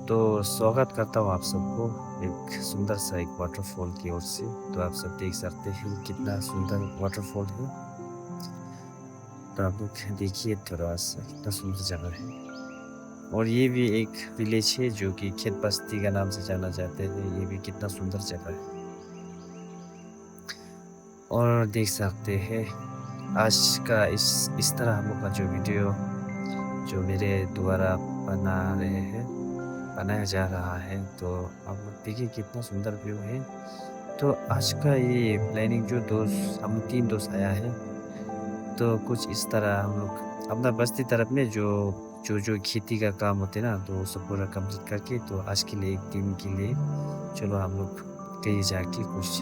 तो स्वागत करता हूँ आप सबको एक सुंदर सा एक वाटरफॉल की ओर से। तो आप सब देख सकते हैं कितना सुंदर वाटरफॉल है। तो आप लोग देखिए थोड़ा सा कितना सुंदर जगह है। और ये भी एक विलेज है जो कि खेत बस्ती का नाम से जाना जाते हैं। ये भी कितना सुंदर जगह है। और देख सकते हैं आज का इस तरह हम लोग का जो वीडियो जो मेरे द्वारा बना रहे हैं बनाया जा रहा है। तो आप लोग देखिए कितना सुंदर व्यू है। तो आज का ये प्लानिंग जो दोस्त हम 3 दोस्त आया है। तो कुछ इस तरह हम लोग अपना बस्ती तरफ में जो खेती का काम होते हैं ना, तो वो सब पूरा कंप्लीट करके तो आज के लिए 1 दिन के लिए चलो हम लोग कहीं जाके कुछ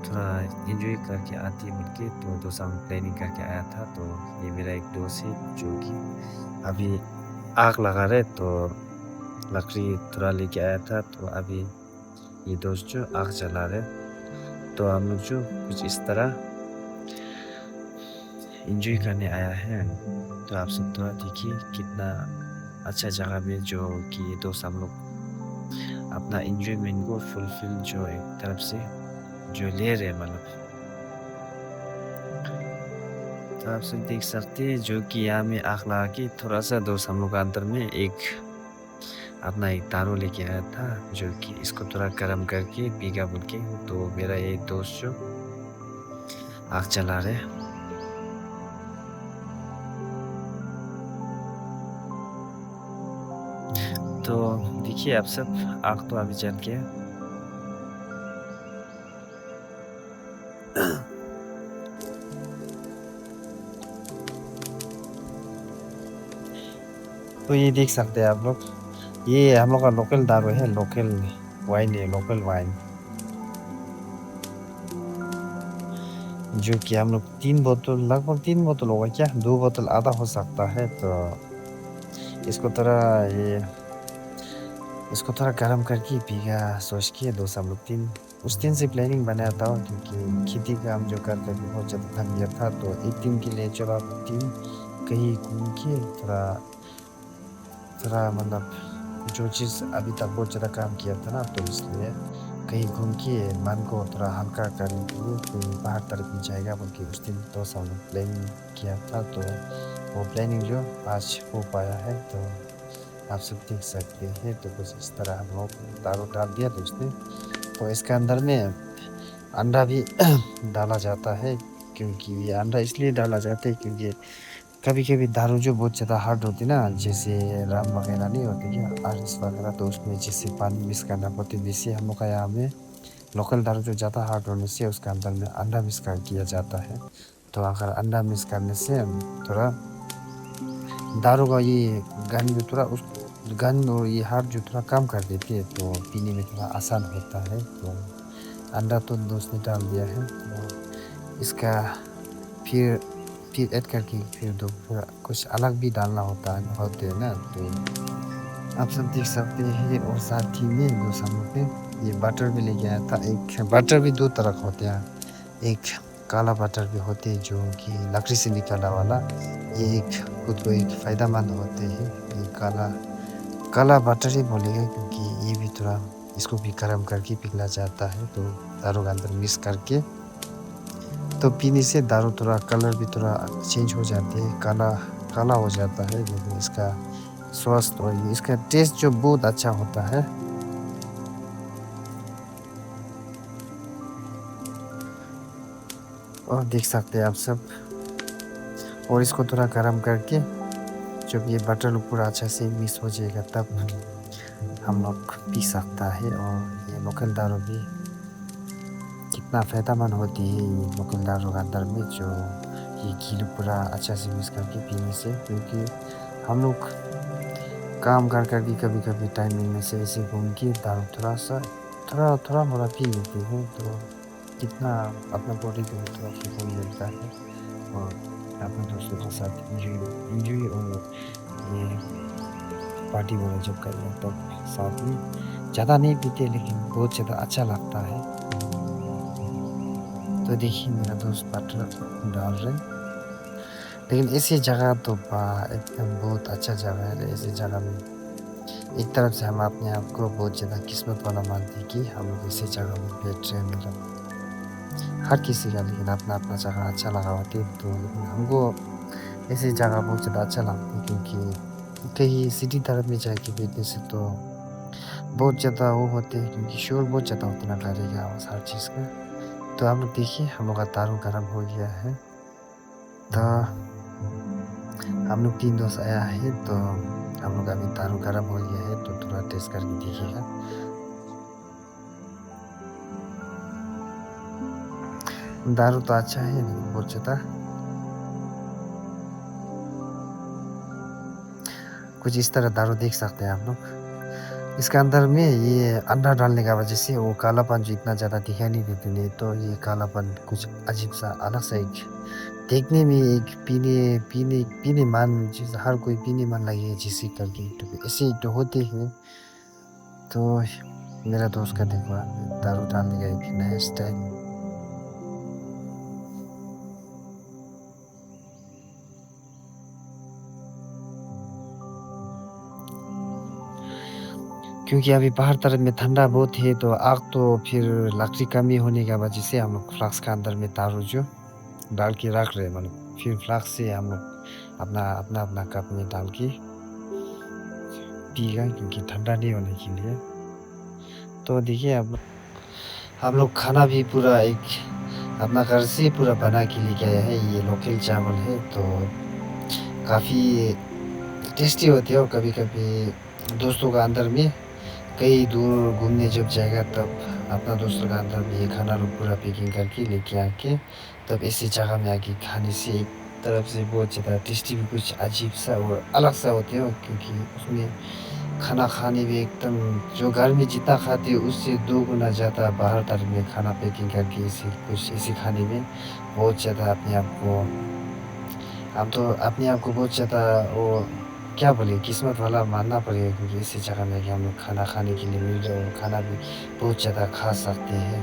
थोड़ा एंजॉय करके आते हैं मिलके। तो दोस्त हम प्लानिंग करके आया था। तो ये मेरा एक दोस्त है जो कि अभी आग लगा रहे, तो लकड़ी थोड़ा लेके आया था। तो अभी ये दोस्त जो आग जला रहे, तो हम लोग जो कुछ इस तरह एंजॉय करने आया है। तो आप सब थोड़ा देखिए कितना अच्छा जगह में जो कि दोस्त हम लोग अपना एंजॉयमेंट को फुलफिल जो एक तरफ से जो ले रहे हैं मतलब। तो आप सब देख सकते हैं जो कि यहाँ में आग लगा के थोड़ा सा दोस्त हम लोग का अंदर में एक अपना एक तारो लेके आया था जो कि इसको थोड़ा गर्म करके पीगा बोल के। तो मेरा एक दोस्त जो आग जला रहे। तो देखिए आप सब आग तो अभी जल गया। तो ये देख सकते हैं आप लोग, ये हम लोग का लोकल दारू है, लोकल वाइन है, लोकल वाइन जो कि हम लोग 3 बोतल लगभग 3 बोतल होगा क्या, 2 बोतल आधा हो सकता है। तो इसको थोड़ा ये इसको थोड़ा गर्म करके पीगा सोच के दोस्त हम लोग 3 उस दिन से प्लानिंग बनाया था क्योंकि खेती काम जो करते थे बहुत ज़्यादा थक गया था। तो 1 दिन के लिए चलो आप 3 कहीं घूम के थोड़ा थोड़ा मतलब जो चीज़ अभी तक बहुत ज़्यादा काम किया था ना, तो इसलिए कहीं घूम के मन को थोड़ा हल्का करने के लिए कहीं बाहर तरफ भी जाएगा बोल के उस दिन तो सब लोग प्लानिंग किया था। तो वो प्लानिंग जो आज हो पाया है। तो आप सब देख सकते हैं। तो कुछ इस तरह हम लोग दारू डाल दिया दोस्तों। तो इसके अंदर में अंडा भी डाला जाता है, क्योंकि ये अंडा इसलिए डाला जाता है क्योंकि कभी-कभी दारू जो बहुत ज़्यादा हार्ड होती है ना, जैसे रम वगैरह नहीं होती क्या, आरएस वगैरह, तो उसमें जैसे पानी मिक्स करना पड़ती है। वैसे हम लोग का यहाँ में लोकल दारू जो ज़्यादा हार्ड होने से उसके अंदर में अंडा मिक्स कर किया जाता है। तो अगर अंडा मिक्स करने से थोड़ा दारू का ये गंध जो थोड़ा उस गंध और ये हार्ड जो थोड़ा कम कर देती है, तो पीने में थोड़ा आसान होता है। तो अंडा तो दोस्त ने डाल दिया है। तो इसका फिर फिर ऐड करके फिर दो फिर कुछ अलग भी डालना होते हैं ना। तो आप सब देख सकते हैं। और साथ ही में दो सामने पे ये बटर भी लेके आया था। एक बटर भी 2 तरह का होते हैं। एक काला बटर भी होते हैं जो कि लकड़ी से निकाला वाला, ये एक खुद को एक फ़ायदेमंद होते हैं। ये काला काला बटर ही बोलेगा क्योंकि ये भी थोड़ा इसको भी गरम करके पिघला जाता है। तो दारू के अंदर मिक्स करके तो पीने से दारू थोड़ा कलर भी थोड़ा चेंज हो जाते हैं, काला काला हो जाता है, लेकिन इसका स्वास्थ्य और ये इसका टेस्ट जो बहुत अच्छा होता है। और देख सकते हैं आप सब। और इसको थोड़ा गरम करके जब ये बटर पूरा अच्छा से मिक्स हो जाएगा तब हम लोग पी सकता है। और ये लोकल दारू भी कितना फ़ायदेमंद होती है ये लोकल दारू के अंदर में, जो ये घी पूरा अच्छा से मिक्स करके पीने से। क्योंकि हम लोग काम कर भी कभी-कभी टाइम मिलने से ऐसे घूम के दारू थोड़ा मोड़ा पी लेते हैं। तो कितना अपना बॉडी को भी थोड़ा सुकून मिलता है। और अपने दोस्तों के साथ एंजॉय एंजॉय और ये पार्टी वगैरह जब कर रहे हैं तब साथ में ज़्यादा नहीं पीते, लेकिन बहुत ज़्यादा अच्छा लगता है। तो देखिए मेरा दोस्त बटर डाल रहे हैं। लेकिन ऐसी जगह तो एकदम बहुत अच्छा जगह है। ऐसी जगह में एक तरफ से हम अपने आप को बहुत ज़्यादा किस्मत वाला मानते हैं कि हम लोग ऐसी जगह में बैठ रहे हैं मतलब हर किसी का लेकिन अपना-अपना जगह अच्छा लगा होती है तो लेकिन हमको ऐसी जगह बहुत ज़्यादा अच्छा लगता है क्योंकि कहीं सिटी तरफ में जाके बैठने से तो बहुत ज़्यादा वो होते हैं क्योंकि शोर बहुत ज़्यादा होता है ना गाड़ी का आवाज़ हर चीज़ का। तो आप लोग देखिए हम लोग का दारू गरम हो गया है। तो हम लोग 3 दोस्त आया है तो हम लोग का अभी दारू गरम हो गया है तो थोड़ा टेस्ट करके देखिएगा। दारू तो अच्छा है लेकिन बहुत ज़्यादा कुछ इस तरह दारू देख सकते हैं आप लोग। इसके अंदर में ये अंडा डालने का वजह से वो कालापन जो इतना ज़्यादा दिखाई नहीं देते नहीं तो ये कालापन कुछ अजीब-सा अलग-सा एक देखने में एक पीने पीने पीने मान चीज़ हर कोई पीने मन लगे जिसे करके तो ऐसे तो होते हैं। तो मेरा दोस्त का देखो दारू डालने का एक नया स्टाइल क्योंकि अभी पहाड़ तरफ में ठंडा बहुत है तो आग तो फिर लकड़ी कमी होने का वजह से हम लोग फ्लास्क के अंदर में दारू जो डाल के रख रहे हैं मतलब फिर फ्लास्क से हम लोग अपना कप में डाल के पिएगा क्योंकि ठंडा नहीं होने के लिए। तो देखिए अब हम लोग खाना भी पूरा एक अपना घर से पूरा बना के लेके आया है। ये लोकल चावल है तो काफ़ी टेस्टी होते हैं और कभी-कभी दोस्तों का अंदर में कहीं दूर घूमने जब जाएगा तब अपना दोस्तों का अंदर में ये खाना लोग पूरा पैकिंग करके लेके आके तब ऐसी जगह में आके खाने से एक तरफ से बहुत ज़्यादा टेस्टी भी कुछ अजीब-सा और अलग-सा होते हो क्योंकि उसमें खाना खाने में एकदम जो घर में जितना खाते हो उससे 2 गुना ज़्यादा बाहर तरफ में खाना पैकिंग करके ऐसे कुछ ऐसे खाने में बहुत ज़्यादा अपने आप को हम तो अपने आप को बहुत ज़्यादा वो क्या बोले किस्मत वाला मानना पड़ेगा क्योंकि ऐसी जगह में कि हम लोग खाना खाने के लिए मिल रहा हो खाना भी बहुत ज़्यादा खा सकते हैं।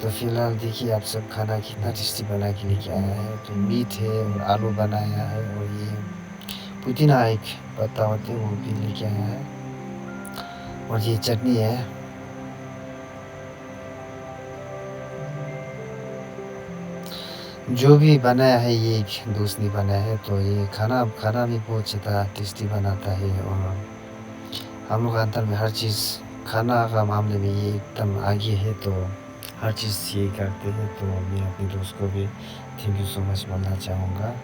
तो फिलहाल देखिए आप सब खाना कितना टेस्टी बना के लेके आया है। तो मीट है और आलू बनाया है और ये पुदीना एक पत्ता होते हैं वो भी लेके आया है और ये चटनी है। जो भी बनाया है ये एक दोस्त ने बनाया है तो ये खाना खाना भी बहुत ज़्यादा टेस्टी बनाता है और हम लोग अंदर में हर चीज़ खाना का मामले में ये एकदम आगे है तो हर चीज़ ये करते हैं तो मैं अपने दोस्त को भी थैंक यू सो मच बोलना चाहूँगा।